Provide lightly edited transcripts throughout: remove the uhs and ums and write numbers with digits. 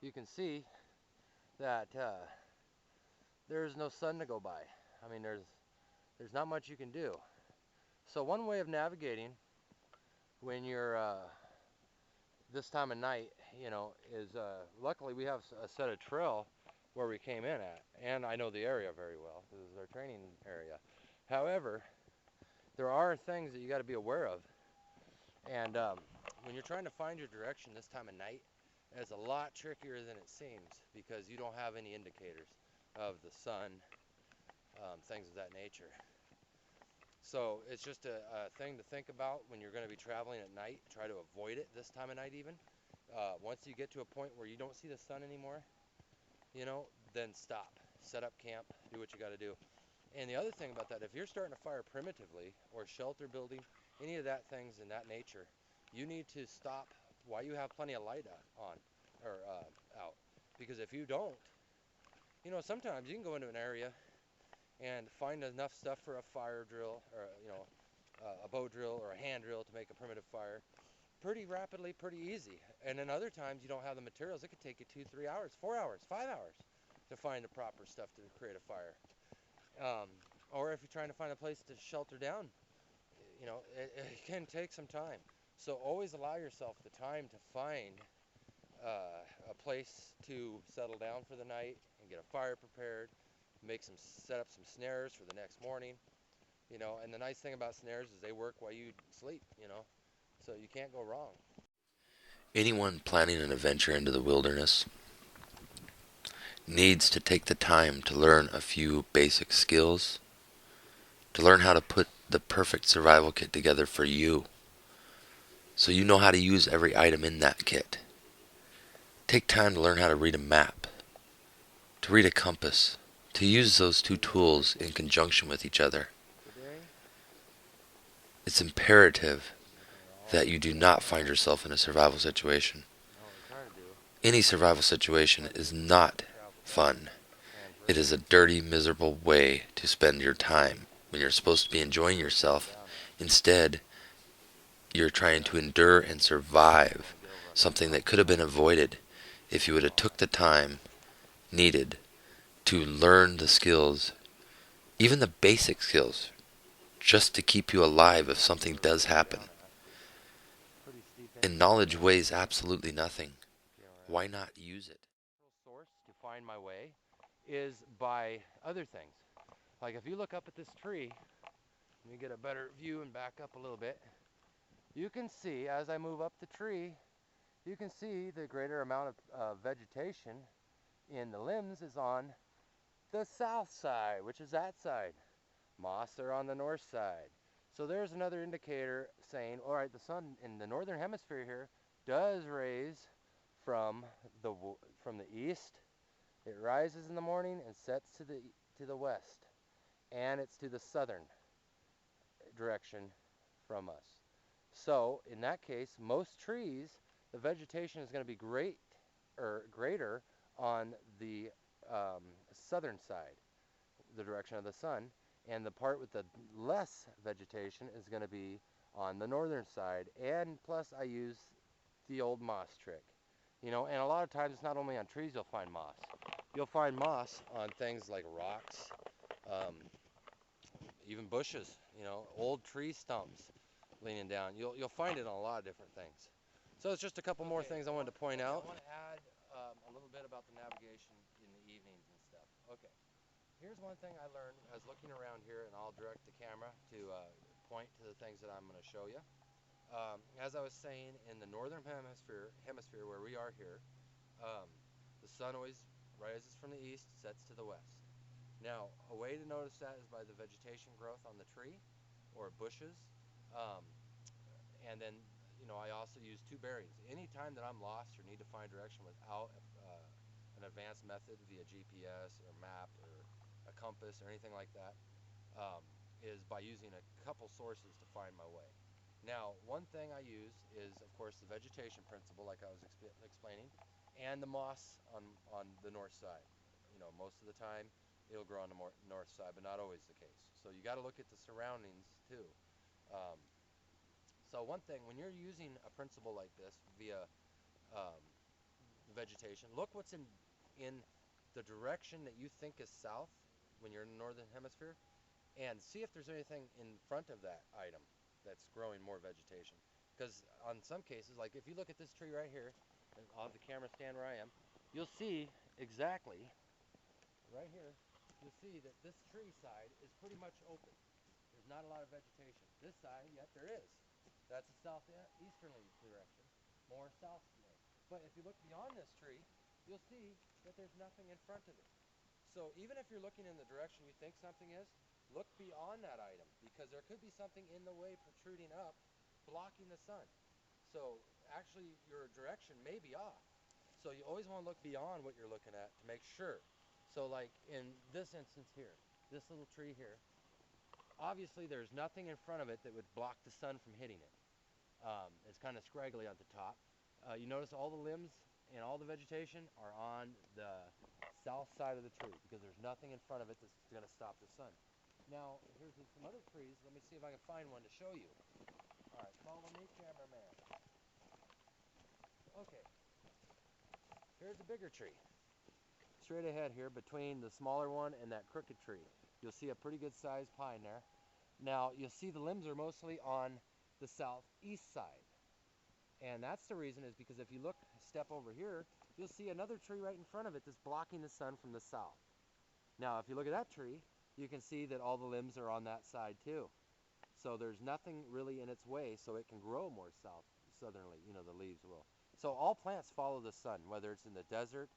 you can see that there's no sun to go by. I mean, there's not much you can do. So one way of navigating when you're this time of night, is luckily we have a set of trail where we came in at, and I know the area very well. This is our training area. However, there are things that you got to be aware of, and when you're trying to find your direction this time of night, it's a lot trickier than it seems because you don't have any indicators of the sun, things of that nature. So it's just a thing to think about when you're going to be traveling at night. Try to avoid it this time of night even. Once you get to a point where you don't see the sun anymore, then stop. Set up camp, do what you got to do. And the other thing about that, if you're starting to fire primitively or shelter building, any of that things in that nature, you need to stop while you have plenty of light on or out. Because if you don't, sometimes you can go into an area and find enough stuff for a fire drill or a bow drill or a hand drill to make a primitive fire pretty rapidly, pretty easy. And then other times you don't have the materials. It could take you 2, 3 hours, 4 hours, 5 hours to find the proper stuff to create a fire. Or if you're trying to find a place to shelter down, it can take some time. So always allow yourself the time to find a place to settle down for the night and get a fire prepared, set up some snares for the next morning. And the nice thing about snares is they work while you sleep. So you can't go wrong. Anyone planning an adventure into the wilderness needs to take the time to learn a few basic skills, to learn how to put the perfect survival kit together for you, so you know how to use every item in that kit. Take time to learn how to read a map, to read a compass, to use those two tools in conjunction with each other. It's imperative that you do not find yourself in a survival situation. Any survival situation is not fun. It is a dirty, miserable way to spend your time when you're supposed to be enjoying yourself. Instead, you're trying to endure and survive something that could have been avoided if you would have took the time needed to learn the skills, even the basic skills, just to keep you alive if something does happen. And knowledge weighs absolutely nothing. Why not use it? Source to find my way is by other things. Like if you look up at this tree, let me get a better view and back up a little bit. You can see as I move up the tree, you can see the greater amount of vegetation in the limbs is on the south side, which is that side. Moss are on the north side. So there's another indicator saying, all right, the sun in the northern hemisphere here does raise from the east. It rises in the morning and sets to the west, and it's to the southern direction from us. So in that case, most trees, the vegetation is going to be greater on the southern side, the direction of the sun, and the part with the less vegetation is going to be on the northern side. And plus I use the old moss trick. And a lot of times it's not only on trees you'll find moss. You'll find moss on things like rocks, um, even bushes, old tree stumps leaning down. You'll find it on a lot of different things. So it's just a couple more things I wanted to point out. I want to add a little bit about the navigation in the evenings and stuff. Okay. Here's one thing I learned as looking around here, and I'll direct the camera to point to the things that I'm going to show you. As I was saying, in the northern hemisphere where we are here, the sun always rises from the east, sets to the west. Now, a way to notice that is by the vegetation growth on the tree or bushes. Um, and then, I also use two bearings. Anytime that I'm lost or need to find direction without an advanced method via GPS or map or a compass or anything like that, is by using a couple sources to find my way. Now, one thing I use is, of course, the vegetation principle, like I was explaining, and the moss on the north side. Most of the time it'll grow on the north side, but not always the case. So you got to look at the surroundings too. Um, so one thing, when you're using a principle like this via um, the vegetation. Look what's in the direction that you think is south when you're in the northern hemisphere, and see if there's anything in front of that item that's growing more vegetation. Because on some cases, like if you look at this tree right here, and I'll have the camera stand where I am, you'll see exactly right here, you'll see that this tree side is pretty much open. There's not a lot of vegetation. This side, yet there is. That's a southeasterly direction, more south today. But if you look beyond this tree, you'll see that there's nothing in front of it. So even if you're looking in the direction you think something is, look beyond that item, because there could be something in the way protruding up, blocking the sun. So actually your direction may be off. So you always want to look beyond what you're looking at to make sure. So like in this instance here, this little tree here, obviously there's nothing in front of it that would block the sun from hitting it. It's kind of scraggly at the top. You notice all the limbs and all the vegetation are on the south side of the tree because there's nothing in front of it that's going to stop the sun. Now, here's some other trees. Let me see if I can find one to show you. All right, follow me, cameraman. Okay, here's a bigger tree. Straight ahead here between the smaller one and that crooked tree. You'll see a pretty good sized pine there. Now, you'll see the limbs are mostly on the southeast side. And that's the reason is because if you look, step over here, you'll see another tree right in front of it that's blocking the sun from the south. Now, if you look at that tree, you can see that all the limbs are on that side too. So there's nothing really in its way, so it can grow more southerly, the leaves will. So all plants follow the sun, whether it's in the desert,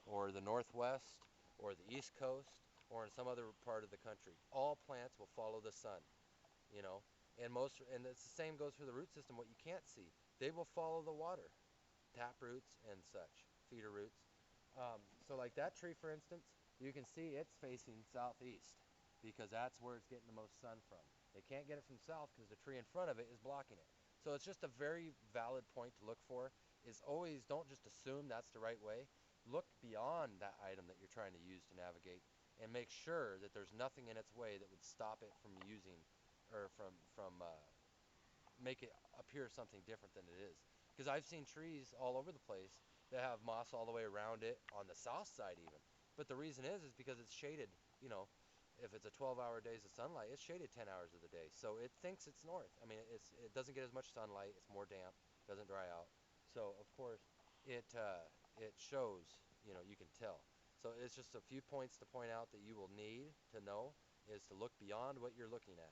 or the northwest, or the east coast, or in some other part of the country. All plants will follow the sun, you know. And it's the same goes for the root system, what you can't see. They will follow the water, tap roots and such, feeder roots. So like that tree, for instance, you can see it's facing southeast because that's where it's getting the most sun from. They can't get it from south because the tree in front of it is blocking it. So it's just a very valid point to look for, is always don't just assume that's the right way. Look beyond that item that you're trying to use to navigate and make sure that there's nothing in its way that would stop it from using or from make it appear something different than it is. Because I've seen trees all over the place that have moss all the way around it on the south side even. But the reason is because it's shaded, if it's a 12-hour days of sunlight, it's shaded 10 hours of the day. So it thinks it's north. I mean, it doesn't get as much sunlight. It's more damp, doesn't dry out. So of course, it shows, you can tell. So it's just a few points to point out that you will need to know is to look beyond what you're looking at.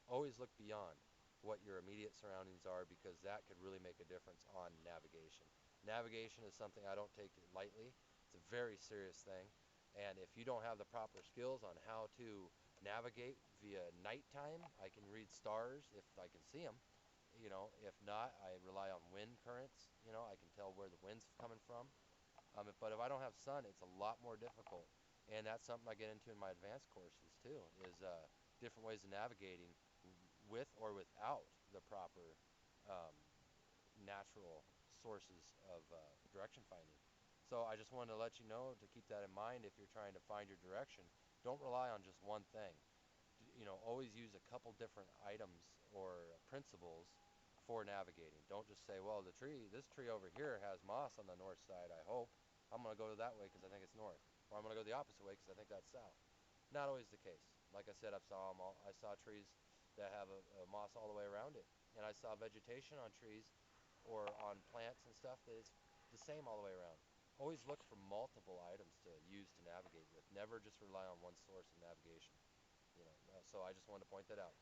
Always look beyond what your immediate surroundings are because that could really make a difference on navigation. Navigation is something I don't take lightly. It's a very serious thing. And if you don't have the proper skills on how to navigate via nighttime, I can read stars if I can see them. If not, I rely on wind currents. I can tell where the wind's coming from. But if I don't have sun, it's a lot more difficult. And that's something I get into in my advanced courses too, is different ways of navigating with or without the proper um, natural sources of direction finding. So I just wanted to let you know to keep that in mind if you're trying to find your direction. Don't rely on just one thing. Always use a couple different items or principles for navigating. Don't just say, well, this tree over here has moss on the north side, I hope. I'm going to go that way because I think it's north. Or I'm going to go the opposite way because I think that's south. Not always the case. Like I said, I saw trees that have a moss all the way around it. And I saw vegetation on trees or on plants and stuff that is the same all the way around. Always look for multiple items to use to navigate with. Never just rely on one source of navigation. So I just wanted to point that out.